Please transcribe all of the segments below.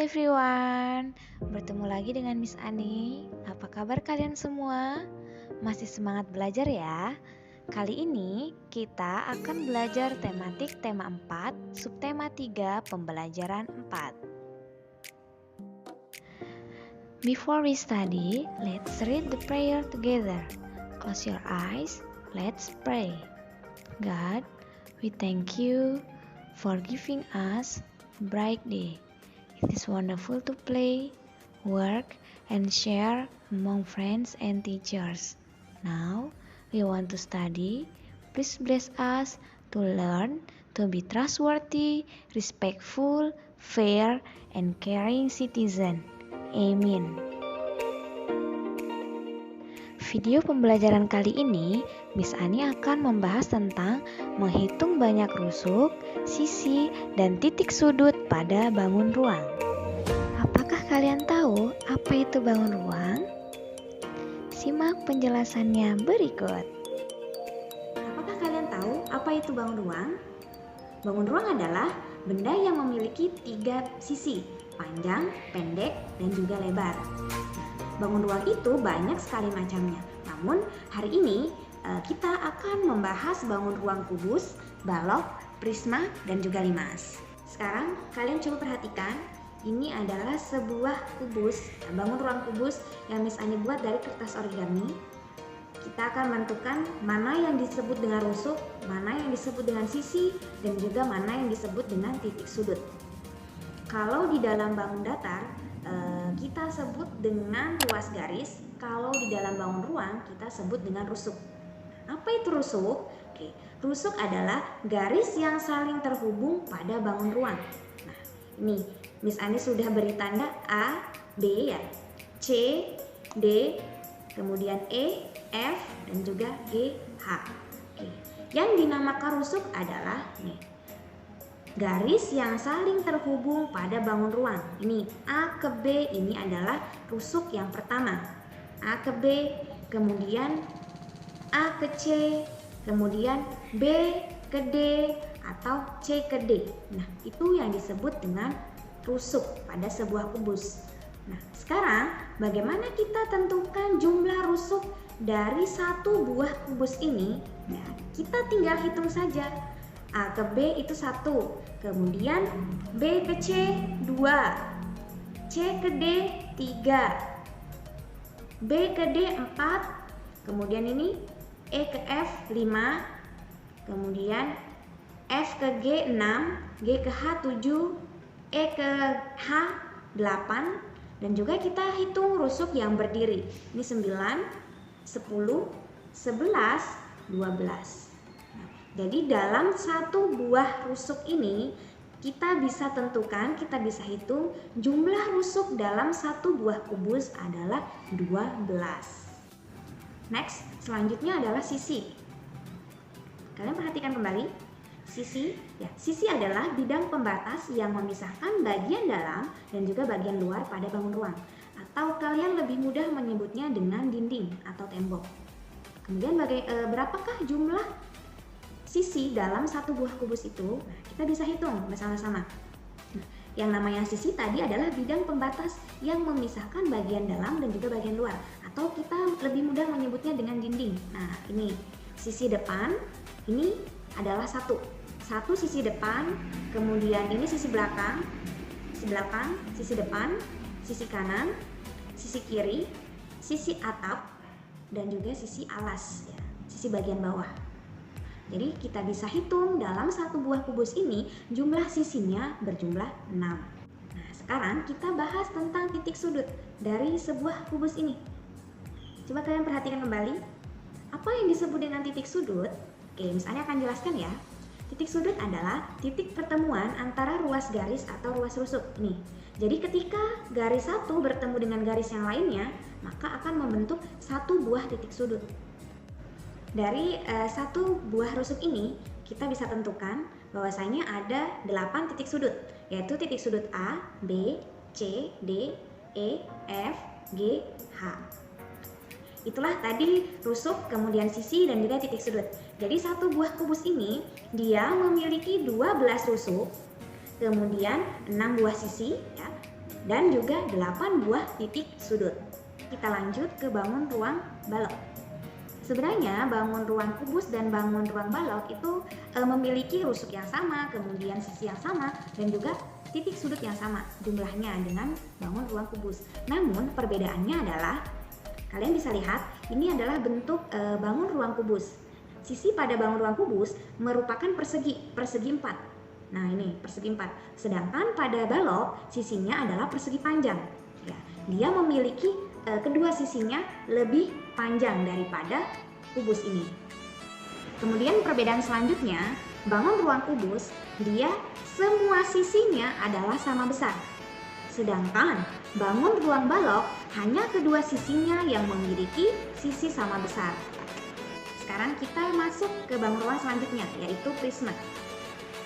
everyone, bertemu lagi dengan Miss Ani. Apa kabar kalian semua? Masih semangat belajar ya? Kali ini kita akan belajar tematik tema 4, subtema 3, pembelajaran 4. Before we study, let's read the prayer together. Close your eyes, let's pray. God, we thank you for giving us a bright day. It is wonderful to play, work, and share among friends and teachers. Now, we want to study. Please bless us to learn to be trustworthy, respectful, fair, and caring citizen. Amin. Video pembelajaran kali ini, Miss Ani akan membahas tentang menghitung banyak rusuk, sisi, dan titik sudut pada bangun ruang. Apakah kalian tahu apa itu bangun ruang? Simak penjelasannya berikut. Apakah kalian tahu apa itu bangun ruang? Bangun ruang adalah benda yang memiliki 3 sisi, panjang, pendek, dan juga lebar. Bangun ruang itu banyak sekali macamnya. Namun hari ini kita akan membahas bangun ruang kubus, balok, prisma, dan juga limas. Sekarang kalian coba perhatikan, ini adalah sebuah kubus, bangun ruang kubus yang Miss Ani buat dari kertas origami. Kita akan menentukan mana yang disebut dengan rusuk, mana yang disebut dengan sisi, dan juga mana yang disebut dengan titik sudut. Kalau di dalam bangun datar, kita sebut dengan ruas garis. Kalau di dalam bangun ruang kita sebut dengan rusuk. Apa itu rusuk? Oke, rusuk adalah garis yang saling terhubung pada bangun ruang. Nah, ini Miss Ani sudah beri tanda A, B ya, C, D, kemudian E, F, dan juga G, H. Oke. Yang dinamakan rusuk adalah nih, garis yang saling terhubung pada bangun ruang. Ini A ke B, ini adalah rusuk yang pertama. A ke B, kemudian A ke C, kemudian B ke D, atau C ke D. Nah, itu yang disebut dengan rusuk pada sebuah kubus. Nah, sekarang bagaimana kita tentukan jumlah rusuk dari satu buah kubus ini? Nah, kita tinggal hitung saja. A ke B itu 1, kemudian B ke C 2, C ke D 3, B ke D 4, kemudian ini E ke F 5, kemudian F ke G 6, G ke H 7, E ke H 8, dan juga kita hitung rusuk yang berdiri. Ini 9, 10, 11, 12. Jadi dalam satu buah rusuk ini kita bisa tentukan, kita bisa hitung jumlah rusuk dalam satu buah kubus adalah 12. Next, selanjutnya adalah sisi. Kalian perhatikan kembali. Sisi adalah bidang pembatas yang memisahkan bagian dalam dan juga bagian luar pada bangun ruang. Atau kalian lebih mudah menyebutnya dengan dinding atau tembok. Kemudian berapakah jumlah sisi dalam satu buah kubus itu? Nah, kita bisa hitung bersama-sama. Nah, yang namanya sisi tadi adalah bidang pembatas yang memisahkan bagian dalam dan juga bagian luar, atau kita lebih mudah menyebutnya dengan dinding. Nah, ini sisi depan, ini adalah satu sisi depan, kemudian ini sisi belakang, sisi depan, sisi kanan, sisi kiri, sisi atap, dan juga sisi alas ya, sisi bagian bawah. Jadi kita bisa hitung dalam satu buah kubus ini jumlah sisinya berjumlah 6. Nah, sekarang kita bahas tentang titik sudut dari sebuah kubus ini. Coba kalian perhatikan kembali. Apa yang disebut dengan titik sudut? Oke, Miss Ani akan jelaskan ya. Titik sudut adalah titik pertemuan antara ruas garis atau ruas rusuk. Nih, jadi ketika garis satu bertemu dengan garis yang lainnya, maka akan membentuk satu buah titik sudut. Dari satu buah rusuk ini kita bisa tentukan bahwasanya ada 8 titik sudut, yaitu titik sudut A, B, C, D, E, F, G, H. Itulah tadi rusuk, kemudian sisi, dan juga titik sudut. Jadi satu buah kubus ini dia memiliki 12 rusuk, kemudian 6 buah sisi ya, dan juga 8 buah titik sudut. Kita lanjut ke bangun ruang balok. Sebenarnya bangun ruang kubus dan bangun ruang balok itu memiliki rusuk yang sama, kemudian sisi yang sama, dan juga titik sudut yang sama jumlahnya dengan bangun ruang kubus. Namun perbedaannya adalah, kalian bisa lihat ini adalah bentuk bangun ruang kubus. Sisi pada bangun ruang kubus merupakan persegi 4. Nah ini persegi 4. Sedangkan pada balok sisinya adalah persegi panjang. Ya, dia memiliki kedua sisinya lebih panjang daripada kubus ini. Kemudian perbedaan selanjutnya, bangun ruang kubus dia semua sisinya adalah sama besar. Sedangkan bangun ruang balok hanya kedua sisinya yang memiliki sisi sama besar. Sekarang kita masuk ke bangun ruang selanjutnya, yaitu prisma.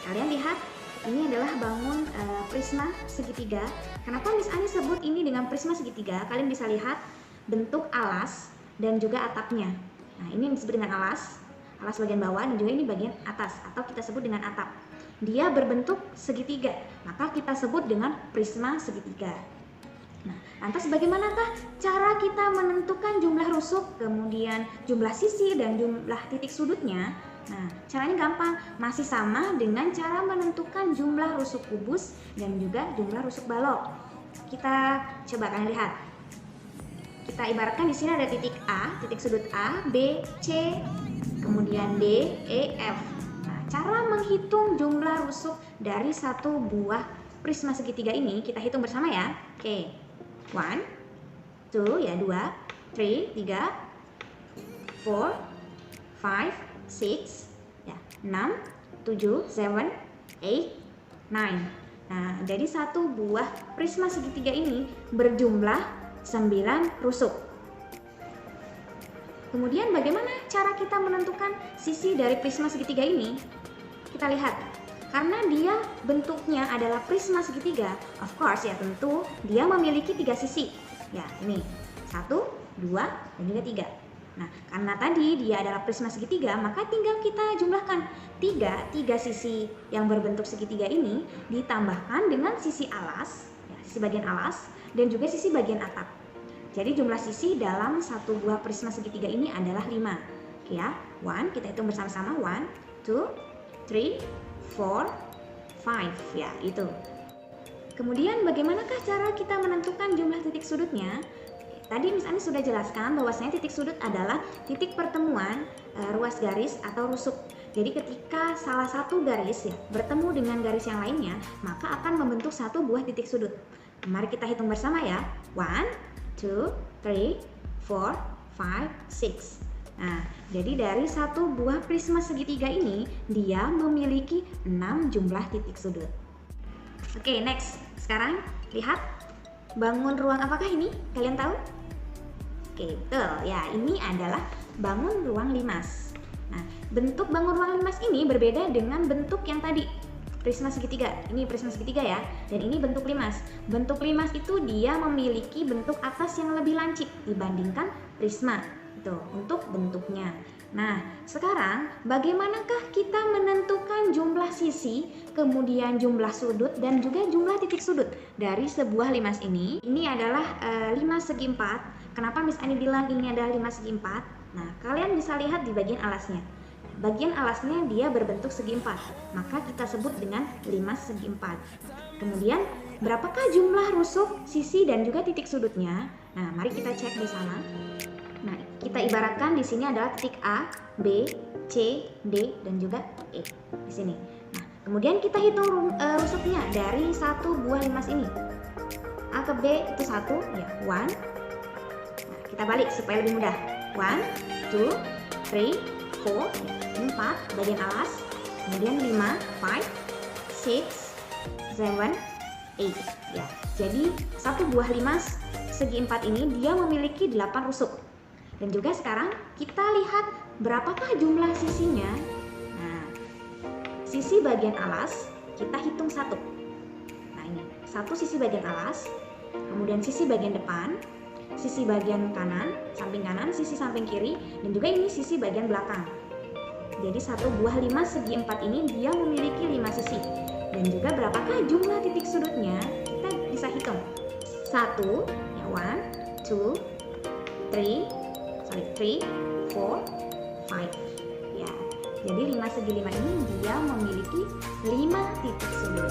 Kalian lihat, ini adalah bangun prisma segitiga. Kenapa Miss Ani sebut ini dengan prisma segitiga? Kalian bisa lihat bentuk alas dan juga atapnya. Nah, ini disebut dengan alas bagian bawah, dan juga ini bagian atas, atau kita sebut dengan atap. Dia berbentuk segitiga, maka kita sebut dengan prisma segitiga. Nah, lantas bagaimanakah cara kita menentukan jumlah rusuk, kemudian jumlah sisi dan jumlah titik sudutnya? Nah, caranya gampang, masih sama dengan cara menentukan jumlah rusuk kubus dan juga jumlah rusuk balok. Kita coba kalian lihat. Kita ibaratkan di sini ada titik A, titik sudut A, B, C, kemudian D, E, F. Nah, cara menghitung jumlah rusuk dari satu buah prisma segitiga ini kita hitung bersama ya. Oke. 1, 2 ya 2, 3, 4, 5, 6 ya 6, 7, 7, 8, 9. Nah, jadi satu buah prisma segitiga ini berjumlah 9 rusuk. Kemudian bagaimana cara kita menentukan sisi dari prisma segitiga ini? Kita lihat, karena dia bentuknya adalah prisma segitiga, of course ya tentu dia memiliki 3 sisi. Ya, ini 1, 2, dan juga 3. Nah, karena tadi dia adalah prisma segitiga, maka tinggal kita jumlahkan 3 sisi yang berbentuk segitiga ini ditambahkan dengan sisi alas, ya, sisi bagian alas, dan juga sisi bagian atap. Jadi jumlah sisi dalam satu buah prisma segitiga ini adalah 5. Oke ya, 1, kita hitung bersama-sama, 1, 2, 3, 4, 5, ya itu. Kemudian bagaimanakah cara kita menentukan jumlah titik sudutnya? Tadi Miss Ani sudah jelaskan bahwasanya titik sudut adalah titik pertemuan ruas garis atau rusuk. Jadi ketika salah satu garis ya bertemu dengan garis yang lainnya, maka akan membentuk satu buah titik sudut. Mari kita hitung bersama ya. 1, 2, 3, 4, 5, 6. Nah, jadi dari satu buah prisma segitiga ini dia memiliki 6 jumlah titik sudut. Oke, next. Sekarang lihat bangun ruang apakah ini? Kalian tahu? Oke, betul. Ya, ini adalah bangun ruang limas. Nah, bentuk bangun ruang limas ini berbeda dengan bentuk yang tadi. Prisma segitiga. Ini prisma segitiga ya. Dan ini bentuk limas. Bentuk limas itu dia memiliki bentuk atas yang lebih lancip dibandingkan prisma. Itu untuk bentuknya. Nah, sekarang bagaimanakah kita menentukan jumlah sisi, kemudian jumlah sudut, dan juga jumlah titik sudut dari sebuah limas ini? Ini adalah limas segi 4. Kenapa Miss Ani bilang ini adalah limas segi 4? Nah, kalian bisa lihat di bagian alasnya. Bagian alasnya dia berbentuk segi 4, maka kita sebut dengan limas segi 4. Kemudian, berapakah jumlah rusuk, sisi, dan juga titik sudutnya? Nah, mari kita cek di sana. Nah, kita ibaratkan di sini adalah titik A, B, C, D, dan juga E di sini. Nah, kemudian kita hitung rusuknya dari satu buah limas ini. A ke B itu 1, ya 1. Nah, kita balik supaya lebih mudah. 1, 2, 3, 4, 4 bagian alas. Kemudian 5, 5, 6, 7, 8. Ya, jadi satu buah limas segi 4 ini dia memiliki 8 rusuk. Dan juga sekarang kita lihat berapakah jumlah sisinya. Nah, sisi bagian alas kita hitung 1. Nah, ini 1 sisi bagian alas, kemudian sisi bagian depan, sisi bagian kanan, sisi samping kiri, dan juga ini sisi bagian belakang. Jadi satu buah limas segi 4 ini dia memiliki 5 sisi. Dan juga berapakah jumlah titik sudutnya kita bisa hitung. 1, ya 1, 2, 3, 4, 5. Ya, jadi 5 segi 5 ini dia memiliki 5 titik sudut.